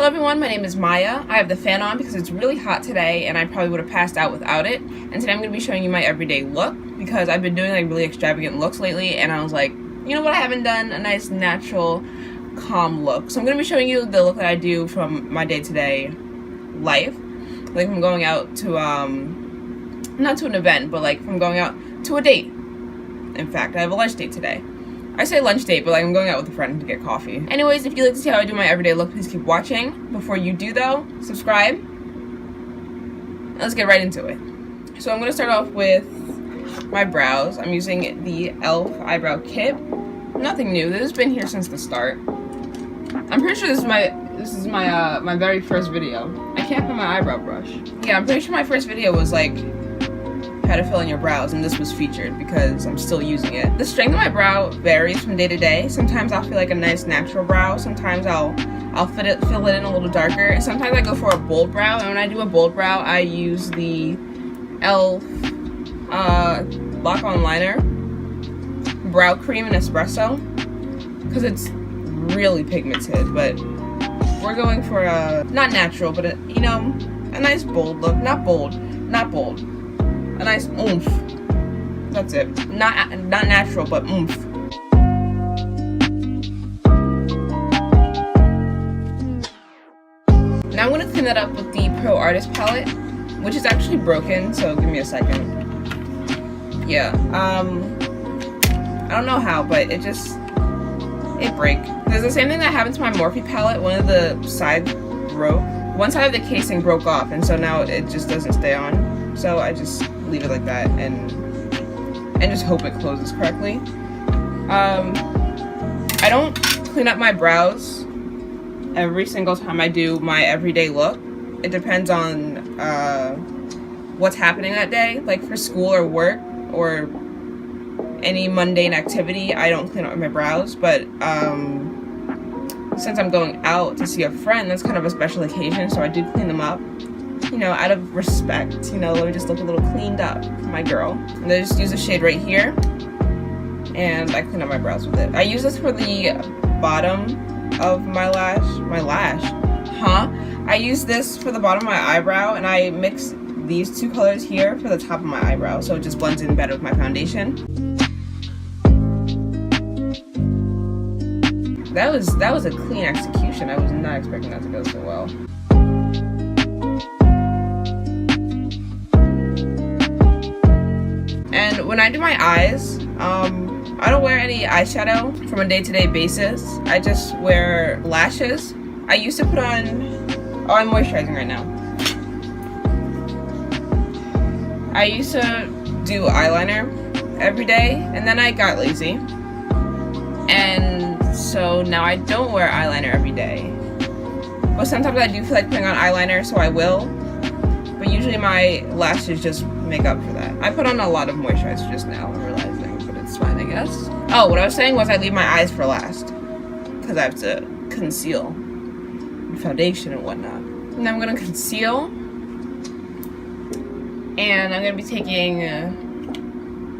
Hello everyone, my name is Maya. I have the fan on because it's really hot today and I probably would have passed out without it. And today I'm going to be showing you my everyday look because I've been doing like really extravagant looks lately and I was like, you know what, I haven't done a nice natural calm look. So I'm going to be showing you the look that I do from my day-to-day life. Like if I'm going out to, not to an event, but like if I'm going out to a date. In fact, I have a lunch date today. I say lunch date, but like I'm going out with a friend to get coffee. Anyways, if you'd like to see how I do my everyday look, please keep watching. Before you do though, subscribe. And let's get right into it. So I'm going to start off with my brows. I'm using the e.l.f. Eyebrow Kit. Nothing new. This has been here since the start. I'm pretty sure this is my very first video. I can't find my eyebrow brush. Yeah, I'm pretty sure my first video was like how to fill in your brows, and this was featured because I'm still using it. The strength of my brow varies from day to day. Sometimes I'll feel like a nice natural brow. Sometimes I'll fill it in a little darker. And sometimes I go for a bold brow, and when I do a bold brow, I use the e.l.f. Lock-On Liner Brow Cream in Espresso because it's really pigmented. But we're going for a not natural, but a nice bold look. Not bold. A nice oomph. That's it. Not natural, but oomph. Now I'm going to clean that up with the Pro Artist palette, which is actually broken, so give me a second. Yeah, I don't know how, but it broke. There's the same thing that happened to my Morphe palette. One of the sides broke. One side of the casing broke off, and so now it just doesn't stay on. So I just leave it like that and just hope it closes correctly. I don't clean up my brows every single time I do my everyday look. It depends on what's happening that day. Like for school or work or any mundane activity, I don't clean up my brows. But since I'm going out to see a friend, that's kind of a special occasion, so I do clean them up. Out of respect, let me just look a little cleaned up for my girl. And I just use a shade right here, and I clean up my brows with it. I use this for the bottom of my lash. I use this for the bottom of my eyebrow, and I mix these two colors here for the top of my eyebrow, so it just blends in better with my foundation. That was a clean execution. I was not expecting that to go so well. And when I do my eyes, I don't wear any eyeshadow from a day-to-day basis. I just wear lashes. I used to put on, I'm moisturizing right now. I used to do eyeliner every day, and then I got lazy. And so now I don't wear eyeliner every day. But sometimes I do feel like putting on eyeliner, so I will. But usually my lashes just make up for that. I put on a lot of moisturizer just now, I'm realizing, but it's fine, I guess. Oh, what I was saying was I leave my eyes for last because I have to conceal foundation and whatnot. Now I'm gonna conceal, and I'm gonna be taking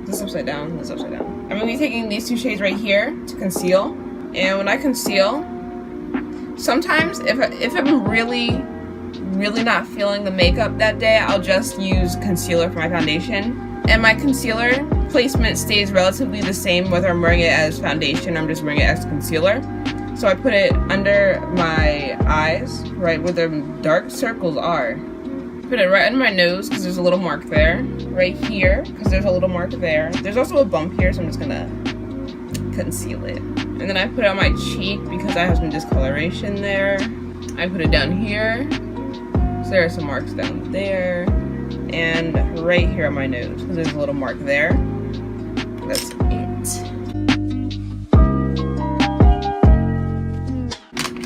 this upside down. I'm gonna be taking these two shades right here to conceal. And when I conceal, sometimes if I'm really not feeling the makeup that day, I'll just use concealer for my foundation. And my concealer placement stays relatively the same whether I'm wearing it as foundation or I'm just wearing it as concealer. So I put it under my eyes, right where the dark circles are. Put it right under my nose because there's a little mark there. Right here because there's a little mark there. There's also a bump here, so I'm just gonna conceal it. And then I put it on my cheek because I have some discoloration there. I put it down here. So there are some marks down there. And right here on my nose because there's a little mark there. That's it.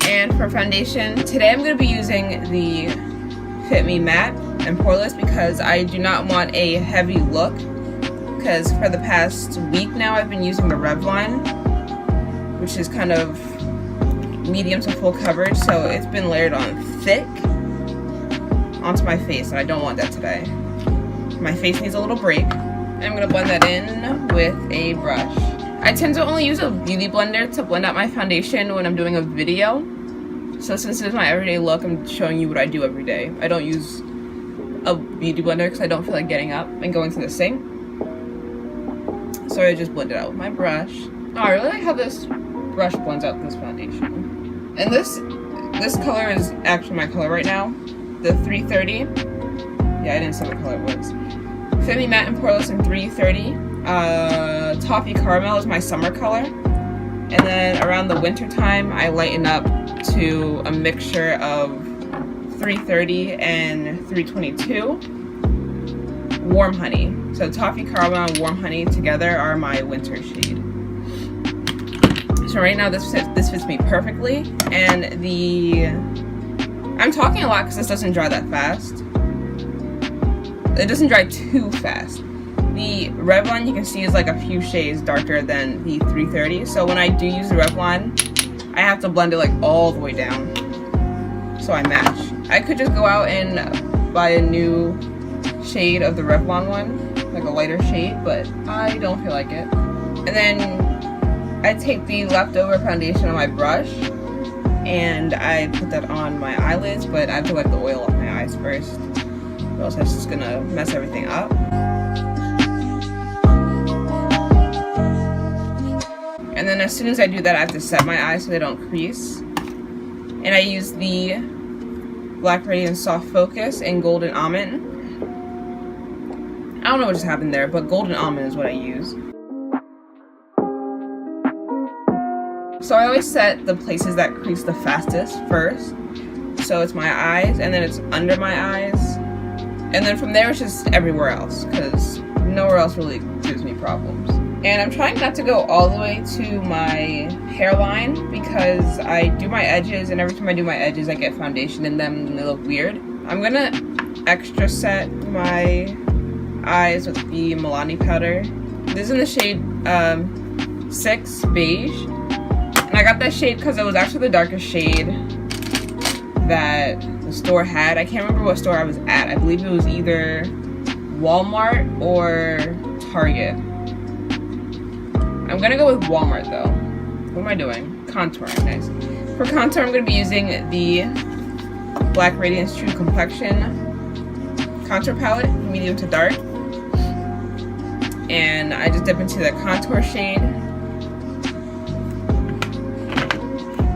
And for foundation, today I'm going to be using the Fit Me Matte and Poreless because I do not want a heavy look. Because for the past week now I've been using the Revlon, which is kind of medium to full coverage, so it's been layered on thick onto my face, and I don't want that today. My face needs a little break. I'm going to blend that in with a brush. I tend to only use a beauty blender to blend out my foundation when I'm doing a video. So since it's my everyday look, I'm showing you what I do every day. I don't use a beauty blender because I don't feel like getting up and going to the sink. So I just blend it out with my brush. Oh, I really like how this brush blends out this foundation. And this color is actually my color right now. The 330. Yeah, I didn't say what color it was. Fit Me Matte and Poreless in 330. Toffee Caramel is my summer color. And then around the winter time, I lighten up to a mixture of 330 and 322. Warm Honey. So Toffee Caramel and Warm Honey together are my winter shade. So right now this fits me perfectly, and I'm talking a lot because this doesn't dry that fast. It doesn't dry too fast. The Revlon, you can see, is like a few shades darker than the 330. So when I do use the Revlon, I have to blend it like all the way down so I match. I could just go out and buy a new shade of the Revlon one, like a lighter shade, but I don't feel like it. And then I take the leftover foundation on my brush and I put that on my eyelids, but I have to wipe the oil off my eyes first, or else it's just gonna mess everything up. And then as soon as I do that, I have to set my eyes so they don't crease. And I use the Black Radiance Soft Focus in Golden Almond. I don't know what just happened there, but Golden Almond is what I use. So I always set the places that crease the fastest first. So it's my eyes, and then it's under my eyes. And then from there it's just everywhere else, because nowhere else really gives me problems. And I'm trying not to go all the way to my hairline because I do my edges, and every time I do my edges I get foundation in them and they look weird. I'm gonna extra set my eyes with the Milani powder. This is in the shade 6 Beige. And I got that shade because it was actually the darkest shade that the store had. I can't remember what store I was at. I believe it was either Walmart or Target. I'm gonna go with Walmart though. What am I doing? Contouring, nice. For contour, I'm gonna be using the Black Radiance True Complexion contour palette, medium to dark. And I just dip into the contour shade.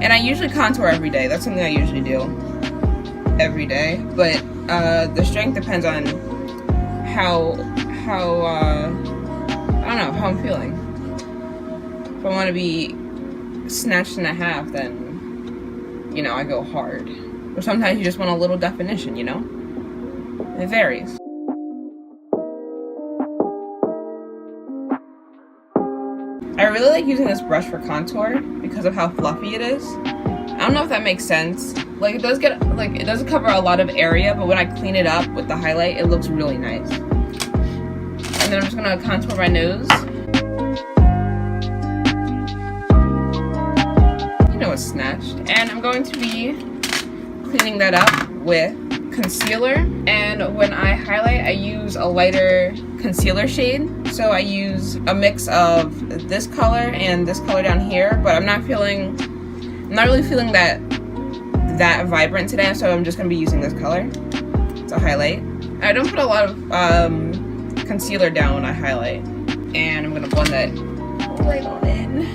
And I usually contour every day. That's something I usually do every day. But the strength depends on how I don't know, how I'm feeling. If I want to be snatched in a half, then, you know, I go hard. Or sometimes you just want a little definition, you know? It varies. I really like using this brush for contour because of how fluffy it is. I don't know if that makes sense. Like, it doesn't cover a lot of area, but when I clean it up with the highlight, it looks really nice. And then I'm just gonna contour my nose. You know it's snatched. And I'm going to be cleaning that up with concealer. And when I highlight, I use a lighter concealer shade. So I use a mix of this color and this color down here, but I'm not really feeling that vibrant today, so I'm just gonna be using this color to highlight. I don't put a lot of concealer down when I highlight, and I'm gonna blend that right on in.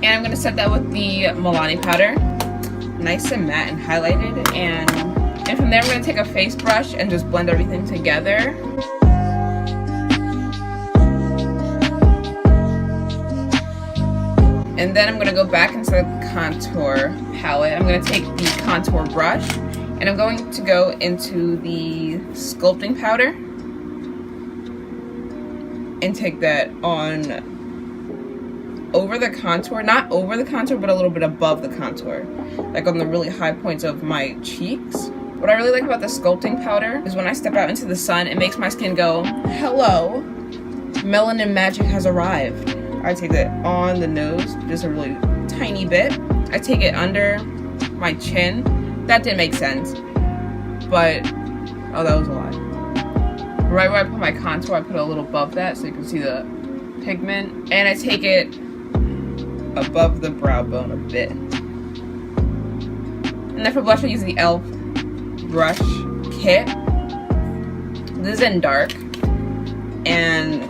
And I'm gonna set that with the Milani powder, nice and matte and highlighted, and from there I'm gonna take a face brush and just blend everything together. And then I'm going to go back into the contour palette. I'm going to take the contour brush and I'm going to go into the sculpting powder and take that on over the contour, not over the contour, but a little bit above the contour, like on the really high points of my cheeks. What I really like about the sculpting powder is when I step out into the sun, it makes my skin go, hello, melanin magic has arrived. I take that on the nose, just a really tiny bit. I take it under my chin. That didn't make sense, but, oh, that was a lot. Right where I put my contour, I put it a little above that so you can see the pigment, and I take it above the brow bone a bit. And then for blush, I use the e.l.f. brush kit. This is in dark, and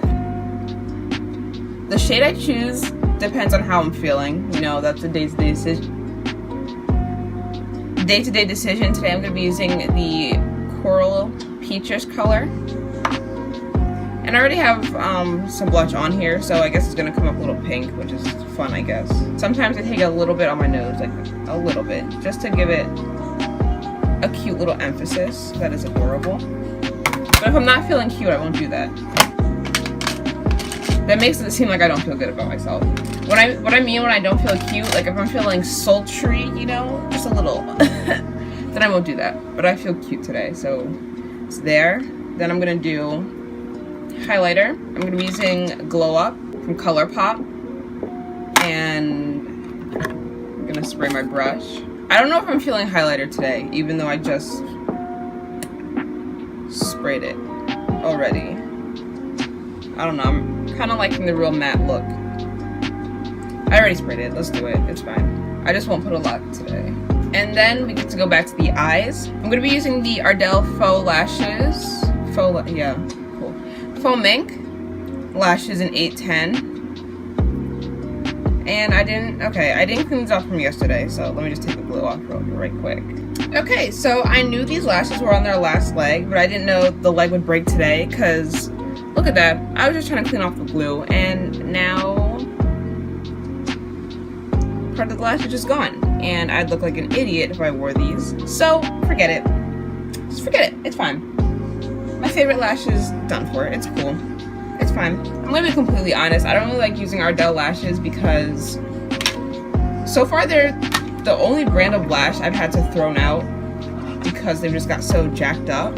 the shade I choose depends on how I'm feeling. You know, that's a day-to-day decision. Today I'm going to be using the Coral Peaches color. And I already have some blush on here, so I guess it's going to come up a little pink, which is fun, I guess. Sometimes I take a little bit on my nose, like a little bit, just to give it a cute little emphasis. That is adorable. But if I'm not feeling cute, I won't do that. That makes it seem like I don't feel good about myself. What I mean when I don't feel cute, like if I'm feeling sultry, you know, just a little, then I won't do that. But I feel cute today, so it's there. Then I'm gonna do highlighter. I'm gonna be using Glow Up from Colourpop, and I'm gonna spray my brush. I don't know if I'm feeling highlighter today, even though I just sprayed it already. I don't know, I'm kind of liking the real matte look. I already sprayed it, let's do it, it's fine. I just won't put a lot today. And then we get to go back to the eyes. I'm going to be using the Ardell Faux Lashes. Faux Mink Lashes in 810. And I didn't clean these off from yesterday, so let me just take the glue off right quick. Okay, so I knew these lashes were on their last leg, but I didn't know the leg would break today, because look at that. I was just trying to clean off the glue, and now part of the lash is just gone. And I'd look like an idiot if I wore these. So, forget it. Just forget it. It's fine. My favorite lash is done for. It's cool. It's fine. I'm gonna be completely honest. I don't really like using Ardell lashes because so far they're the only brand of lash I've had to throw out because they've just got so jacked up.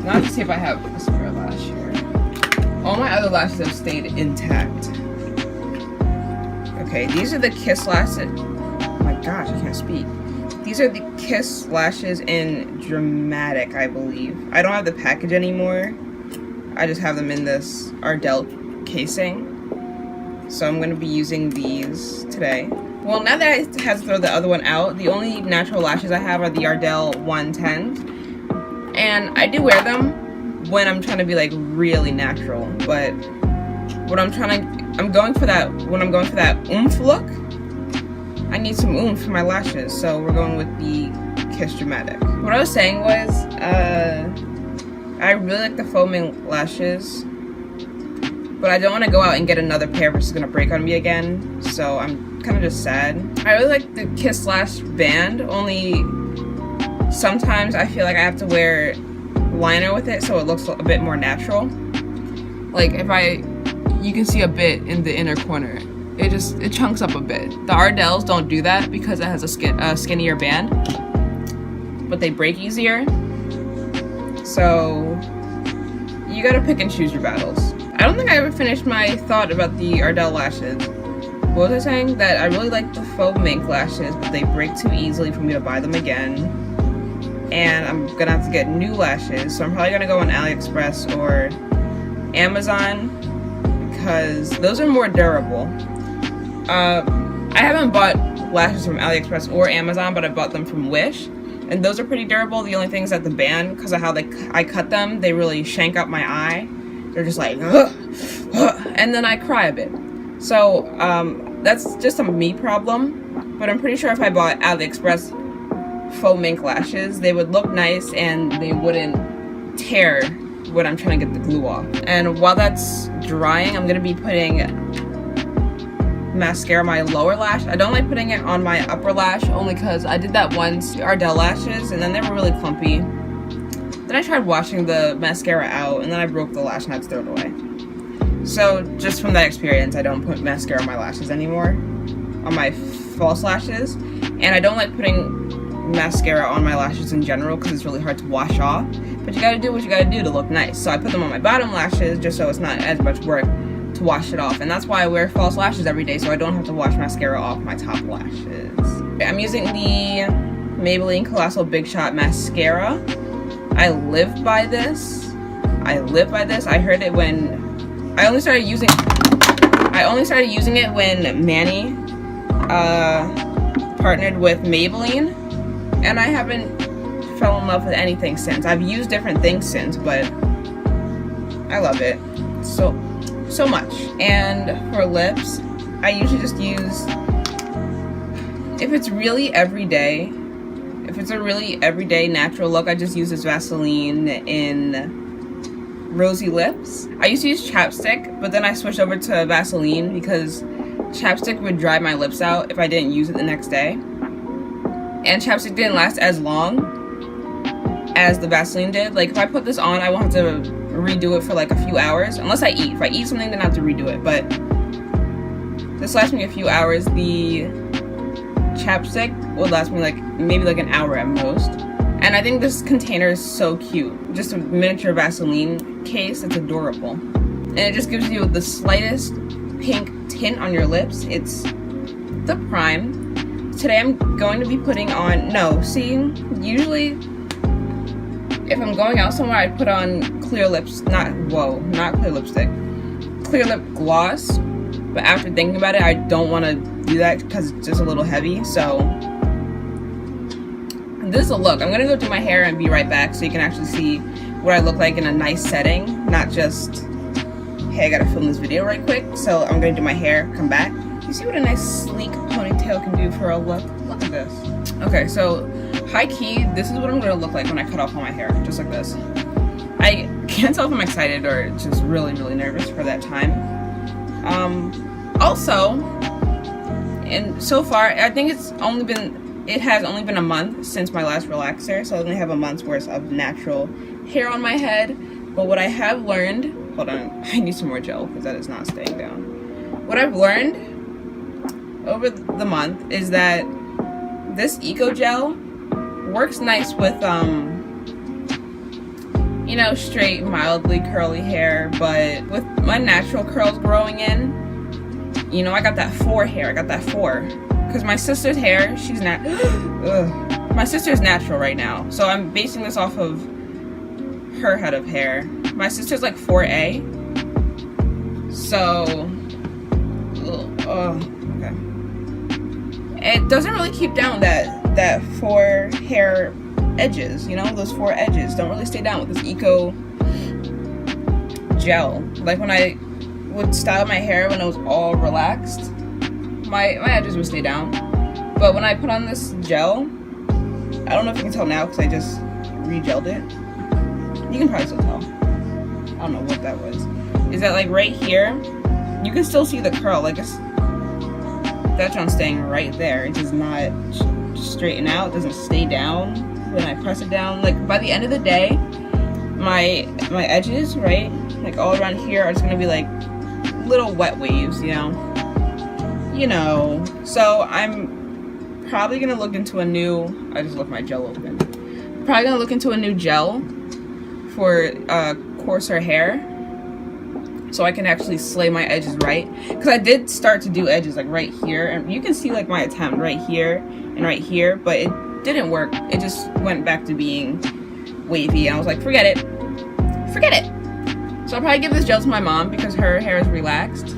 Now let's see if I have a spare lash here. All my other lashes have stayed intact. Okay, these are the Kiss lashes. Oh my gosh, I can't speak. These are the Kiss lashes in Dramatic, I believe. I don't have the package anymore. I just have them in this Ardell casing. So I'm going to be using these today. Well, now that I have to throw the other one out, the only natural lashes I have are the Ardell 110s. And I do wear them when I'm trying to be like really natural. But when I'm going for that oomph look, I need some oomph for my lashes, so we're going with the Kiss Dramatic. What I was saying was, I really like the Faux Mink lashes, but I don't want to go out and get another pair which is going to break on me again, so I'm kind of just sad. I really like the Kiss Lash band, only sometimes I feel like I have to wear liner with it so it looks a bit more natural. Like you can see a bit in the inner corner. It chunks up a bit. The Ardells don't do that because it has a skinnier band, but they break easier. So you gotta pick and choose your battles. I don't think I ever finished my thought about the Ardell lashes. What was I saying? That I really like the Faux Mink lashes, but they break too easily for me to buy them again. And I'm gonna have to get new lashes, so I'm probably gonna go on AliExpress or Amazon because those are more durable. I haven't bought lashes from AliExpress or Amazon, but I bought them from Wish, and those are pretty durable. The only thing is that the band, because of how I cut them, they really shank up my eye. They're just like, ugh, ugh, and then I cry a bit. So that's just a me problem, but I'm pretty sure if I bought AliExpress Faux Mink lashes, they would look nice and they wouldn't tear when I'm trying to get the glue off. And while that's drying, I'm gonna be putting mascara on my lower lash. I don't like putting it on my upper lash only because I did that once, the Ardell lashes, and then they were really clumpy. Then I tried washing the mascara out and then I broke the lash and I had to throw it away. So just from that experience, I don't put mascara on my lashes anymore, on my false lashes. And I don't like putting mascara on my lashes in general because it's really hard to wash off. But you gotta do what you gotta do to look nice. So I put them on my bottom lashes just so it's not as much work to wash it off. And that's why I wear false lashes every day, so I don't have to wash mascara off my top lashes. I'm using the Maybelline Colossal Big Shot Mascara. I live by this. I heard it when I only started using it when Manny partnered with Maybelline, and I haven't fell in love with anything since. I've used different things since, but I love it so much. And for lips, I usually just use, if it's a really everyday natural look, I just use this Vaseline in Rosy lips. I used to use chapstick, but then I switched over to Vaseline because chapstick would dry my lips out if I didn't use it the next day. And chapstick didn't last as long as the Vaseline did. Like, if I put this on, I won't have to redo it for like a few hours. Unless I eat. If I eat something, then I have to redo it. But this lasts me a few hours. The chapstick would last me like maybe like an hour at most. And I think this container is so cute. Just a miniature Vaseline case. It's adorable. And it just gives you the slightest pink tint on your lips. It's the prime. Today I'm going to be putting on, usually if I'm going out somewhere, I put on clear lips, not clear lipstick, clear lip gloss. But after thinking about it, I don't want to do that because it's just a little heavy. So this is a look. I'm gonna go do my hair and be right back so you can actually see what I look like in a nice setting, not just, hey, I gotta film this video right quick. So I'm gonna do my hair, come back. You see what a nice sleek ponytail can do for a look? Look at this. Okay, so high key, this is what I'm gonna look like when I cut off all my hair, just like this. I can't tell if I'm excited or just really, really nervous for that time. Also, and so far, I think it has only been a month since my last relaxer, so I only have a month's worth of natural hair on my head. But what I have learned, hold on, I need some more gel because that is not staying down. What I've learned over the month is that this Eco Gel works nice with, straight, mildly curly hair, but with my natural curls growing in, I got that 4 hair. I got that 4. Because my sister's hair, my sister's natural right now. So I'm basing this off of her head of hair. My sister's like 4A. So, okay. It doesn't really keep down that 4 hair edges, those 4 edges don't really stay down with this Eco Gel. Like when I would style my hair when it was all relaxed, my edges would stay down. But when I put on this gel, I don't know if you can tell now because I just re-gelled it. You can probably still tell. I don't know what that was. Is that like right here, you can still see the curl. Like that's on staying right there. It does not straighten out. It doesn't stay down when I press it down. Like by the end of the day, my edges, right, like all around here are just gonna be like little wet waves, so I'm probably gonna look into a new, I just left my gel open, probably gonna look into a new gel for coarser hair so I can actually slay my edges right, because I did start to do edges like right here, and you can see like my attempt right here and right here, but it didn't work. It just went back to being wavy, and I was like, forget it. So I'll probably give this gel to my mom because her hair is relaxed.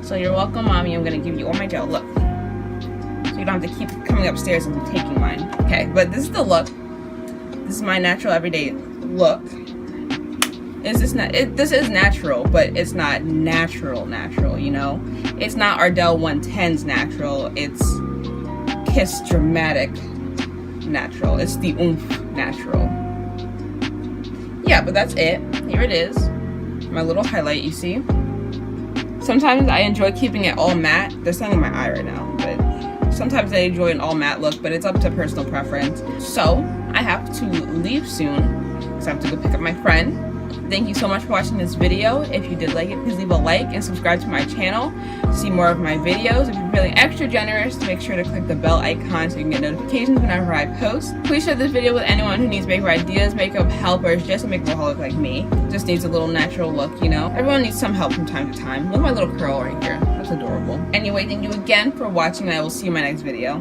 So you're welcome, Mommy. I'm gonna give you all my gel. Look. So you don't have to keep coming upstairs and taking mine. Okay, but this is the look. This is my natural everyday look. This is natural, but it's not natural, It's not Ardell 110's natural. It's Kiss Dramatic natural. It's the oomph natural. Yeah, but that's it. Here it is. My little highlight, you see. Sometimes I enjoy keeping it all matte. There's something in my eye right now, but sometimes I enjoy an all matte look, but it's up to personal preference. So I have to leave soon because I have to go pick up my friend. Thank you so much for watching this video. If you did like it, please leave a like and subscribe to my channel to see more of my videos. If you're feeling extra generous, make sure to click the bell icon so you can get notifications whenever I post. Please share this video with anyone who needs makeup ideas, makeup helpers, just a makeupaholic like me. Just needs a little natural look, Everyone needs some help from time to time. Look at my little curl right here. That's adorable. Anyway, thank you again for watching, and I will see you in my next video.